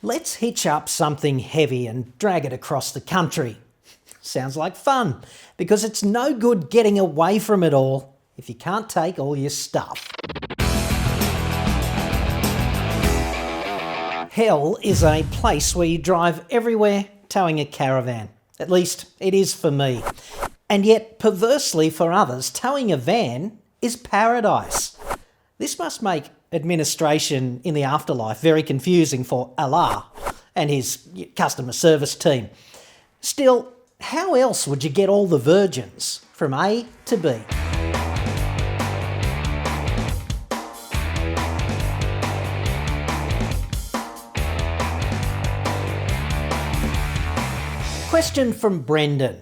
Let's hitch up something heavy and drag it across the country. Sounds like fun, because it's no good getting away from it all if you can't take all your stuff. Hell is a place where you drive everywhere towing a caravan. At least it is for me. And yet, perversely for others, towing a van is paradise. This must make administration in the afterlife very confusing for Allah and his customer service team. Still, how else would you get all the virgins from A to B? Question from Brendan.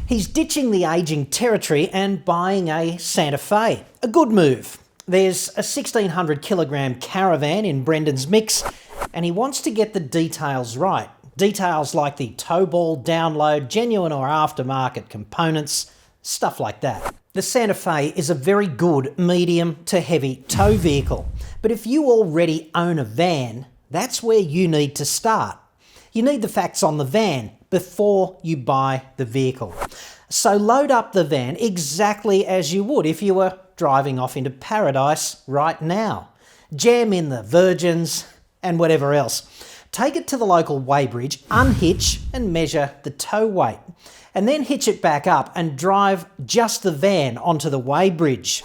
He's ditching the ageing territory and buying a Santa Fe. A good move. There's a 1600 kilogram caravan in Brendan's mix, and he wants to get the details right. Details like the TOWBALL download, genuine or aftermarket components, stuff like that. The Santa Fe is a very good medium to heavy tow vehicle, but if you already own a van, that's where you need to start. You need the facts on the van before you buy the vehicle. So load up the van exactly as you would if you were driving off into paradise right now. Jam in the virgins and whatever else. Take it to the local weighbridge, unhitch and measure the tow weight. And then hitch it back up and drive just the van onto the weighbridge.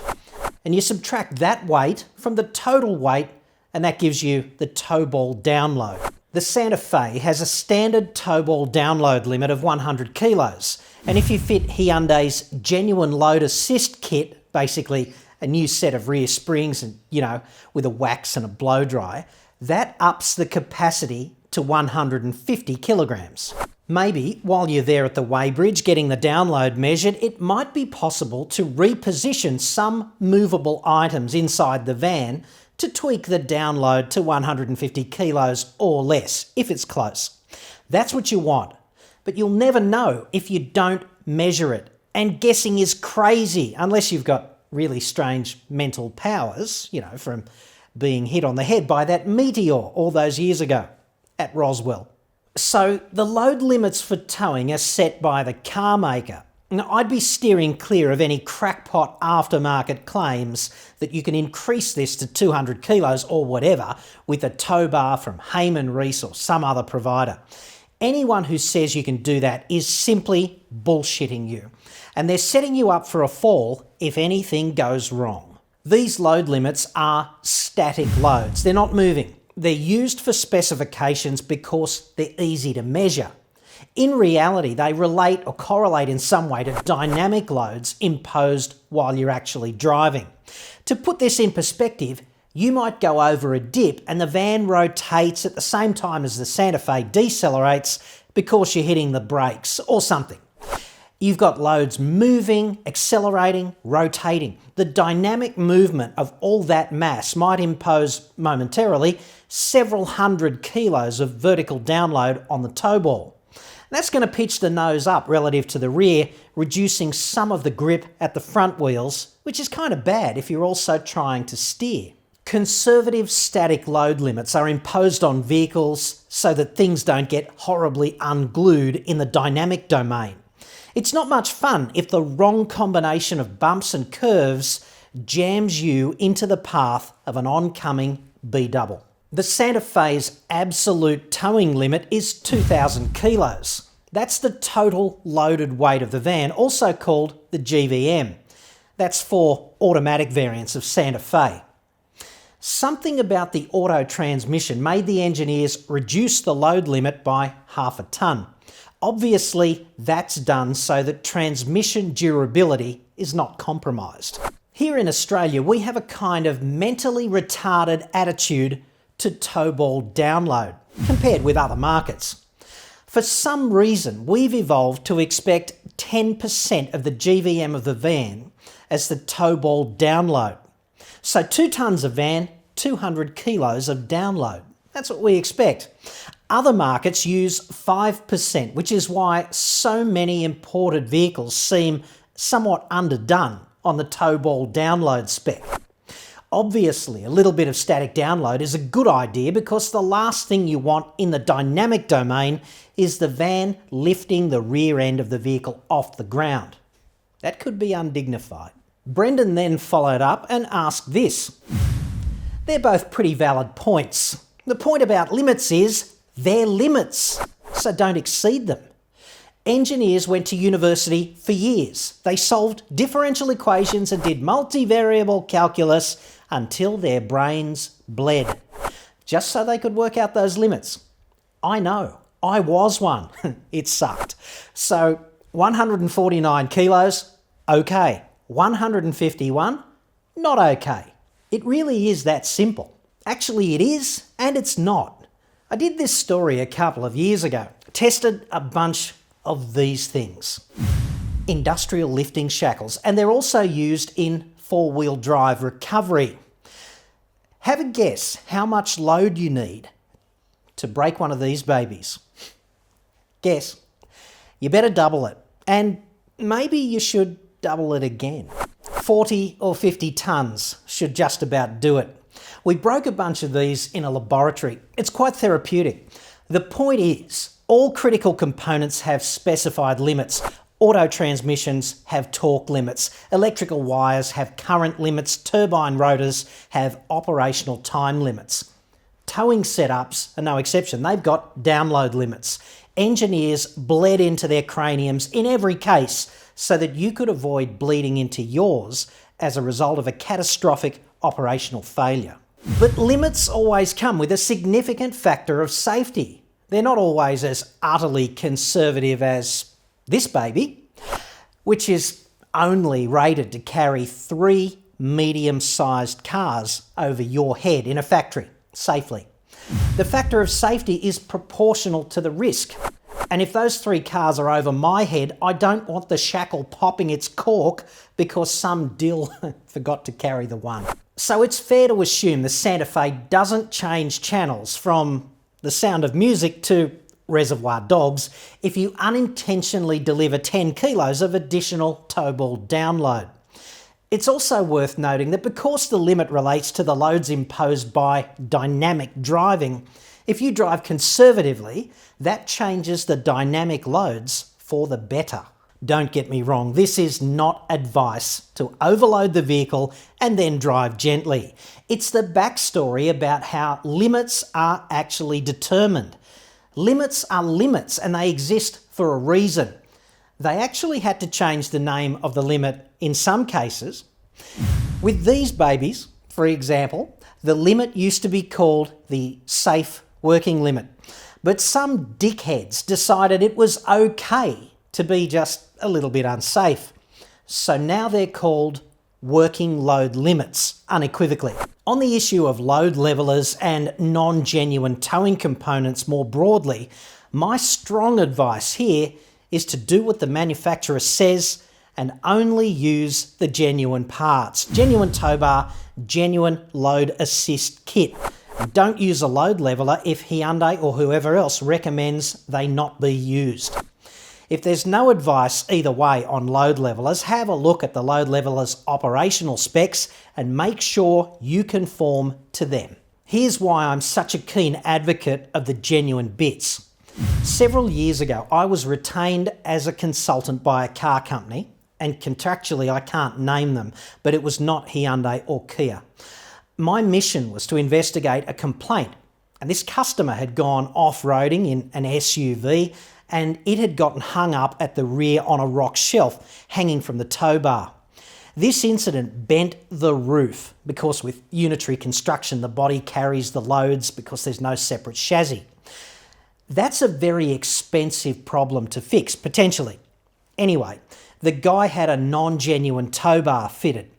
And you subtract that weight from the total weight, and that gives you the TOWBALL download. The Santa Fe has a standard TOWBALL download limit of 100 kilos. And if you fit Hyundai's genuine load assist kit, basically a new set of rear springs and, with a wax and a blow dry, that ups the capacity to 150 kilograms. Maybe while you're there at the weighbridge getting the download measured, it might be possible to reposition some movable items inside the van to tweak the download to 150 kilos or less, if it's close. That's what you want, but you'll never know if you don't measure it. And guessing is crazy, unless you've got really strange mental powers, from being hit on the head by that meteor all those years ago at Roswell. So the load limits for towing are set by the car maker. Now, I'd be steering clear of any crackpot aftermarket claims that you can increase this to 200 kilos or whatever with a tow bar from Heyman Reese or some other provider. Anyone who says you can do that is simply bullshitting you, and they're setting you up for a fall if anything goes wrong. These load limits are static loads. They're not moving. They're used for specifications because they're easy to measure. In reality, they relate or correlate in some way to dynamic loads imposed while you're actually driving. To put this in perspective, you might go over a dip and the van rotates at the same time as the Santa Fe decelerates because you're hitting the brakes or something. You've got loads moving, accelerating, rotating. The dynamic movement of all that mass might impose momentarily several hundred kilos of vertical download on the TOWBALL. That's going to pitch the nose up relative to the rear, reducing some of the grip at the front wheels, which is kind of bad if you're also trying to steer. Conservative static load limits are imposed on vehicles so that things don't get horribly unglued in the dynamic domain. It's not much fun if the wrong combination of bumps and curves jams you into the path of an oncoming B-double. The Santa Fe's absolute towing limit is 2,000 kilos. That's the total loaded weight of the van, also called the GVM. That's for automatic variants of Santa Fe. Something about the auto transmission made the engineers reduce the load limit by half a tonne. Obviously, that's done so that transmission durability is not compromised. Here in Australia, we have a kind of mentally retarded attitude to TOWBALL download compared with other markets. For some reason, we've evolved to expect 10% of the GVM of the van as the TOWBALL download. So 2 tonnes of van, 200 kilos of download. That's what we expect. Other markets use 5%, which is why so many imported vehicles seem somewhat underdone on the TOWBALL download spec. Obviously, a little bit of static download is a good idea because the last thing you want in the dynamic domain is the van lifting the rear end of the vehicle off the ground. That could be undignified. Brendan then followed up and asked this. They're both pretty valid points. The point about limits is they're limits, so don't exceed them. Engineers went to university for years. They solved differential equations and did multivariable calculus until their brains bled, just so they could work out those limits. I know, I was one. It sucked. So 149 kilos, okay. 151, not okay. It really is that simple. Actually, it is, and it's not. I did this story a couple of years ago. Tested a bunch of these things. Industrial lifting shackles, and they're also used in four-wheel drive recovery. Have a guess how much load you need to break one of these babies. Guess. You better double it, and maybe you should double it again. 40 or 50 tonnes should just about do it. We broke a bunch of these in a laboratory. It's quite therapeutic. The point is, all critical components have specified limits. Auto transmissions have torque limits. Electrical wires have current limits. Turbine rotors have operational time limits. Towing setups are no exception. They've got download limits. Engineers bled into their craniums in every case so that you could avoid bleeding into yours as a result of a catastrophic operational failure. But limits always come with a significant factor of safety. They're not always as utterly conservative as this baby, which is only rated to carry 3 medium-sized cars over your head in a factory, safely. The factor of safety is proportional to the risk. And if those 3 cars are over my head, I don't want the shackle popping its cork because some dill forgot to carry the one. So it's fair to assume the Santa Fe doesn't change channels from The Sound of Music to Reservoir Dogs if you unintentionally deliver 10 kilos of additional TOWBALL download. It's also worth noting that because the limit relates to the loads imposed by dynamic driving, if you drive conservatively, that changes the dynamic loads for the better. Don't get me wrong, this is not advice to overload the vehicle and then drive gently. It's the backstory about how limits are actually determined. Limits are limits and they exist for a reason. They actually had to change the name of the limit in some cases. With these babies, for example, the limit used to be called the safe working limit. But some dickheads decided it was okay to be just a little bit unsafe. So now they're called working load limits, unequivocally. On the issue of load levelers and non-genuine towing components more broadly, my strong advice here is to do what the manufacturer says and only use the genuine parts. Genuine tow bar, genuine load assist kit. Don't use a load leveler if Hyundai or whoever else recommends they not be used. If there's no advice either way on load levelers, have a look at the load leveler's operational specs and make sure you conform to them. Here's why I'm such a keen advocate of the genuine bits. Several years ago, I was retained as a consultant by a car company, and contractually I can't name them, but it was not Hyundai or Kia. My mission was to investigate a complaint, and this customer had gone off-roading in an SUV and it had gotten hung up at the rear on a rock shelf hanging from the tow bar. This incident bent the roof because with unitary construction the body carries the loads because there's no separate chassis. That's a very expensive problem to fix, potentially. Anyway, the guy had a non-genuine tow bar fitted,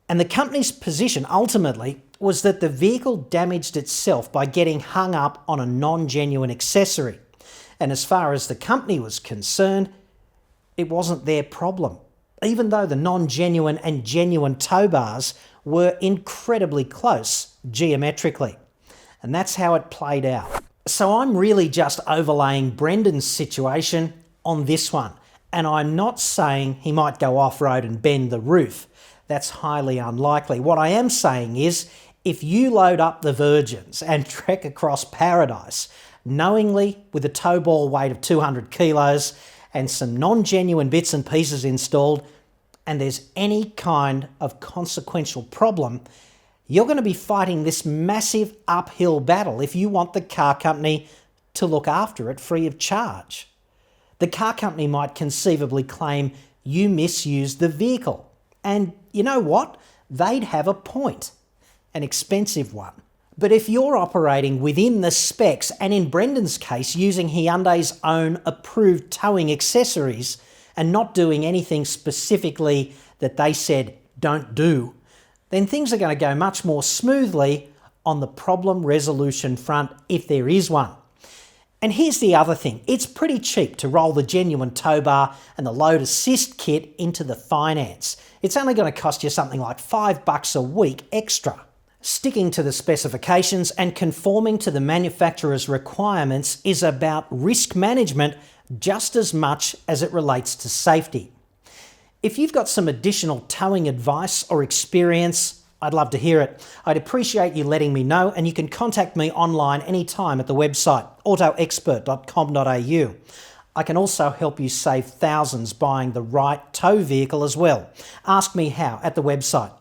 and the company's position ultimately was that the vehicle damaged itself by getting hung up on a non-genuine accessory. And as far as the company was concerned, it wasn't their problem, even though the non-genuine and genuine tow bars were incredibly close geometrically. And that's how it played out. So I'm really just overlaying Brendan's situation on this one. And I'm not saying he might go off-road and bend the roof. that's highly unlikely. What I am saying is, if you load up the Virgins and trek across paradise, knowingly with a tow ball weight of 200 kilos and some non-genuine bits and pieces installed, and there's any kind of consequential problem, you're going to be fighting this massive uphill battle if you want the car company to look after it free of charge. The car company might conceivably claim you misused the vehicle. And you know what? They'd have a point. An expensive one. But if you're operating within the specs, and in Brendan's case using Hyundai's own approved towing accessories and not doing anything specifically that they said don't do, then things are going to go much more smoothly on the problem resolution front if there is one. And here's the other thing, it's pretty cheap to roll the genuine tow bar and the load assist kit into the finance. It's only going to cost you something like $5 a week extra. Sticking to the specifications and conforming to the manufacturer's requirements is about risk management just as much as it relates to safety. If you've got some additional towing advice or experience, I'd love to hear it. I'd appreciate you letting me know, and you can contact me online anytime at the website autoexpert.com.au. I can also help you save thousands buying the right tow vehicle as well. Ask me how at the website.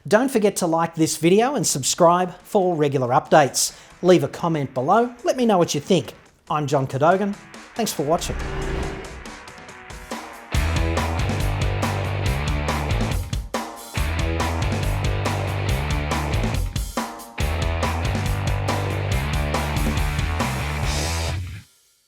Don't forget to like this video and subscribe for regular updates. Leave a comment below. Let me know what you think. I'm John Cadogan. Thanks for watching.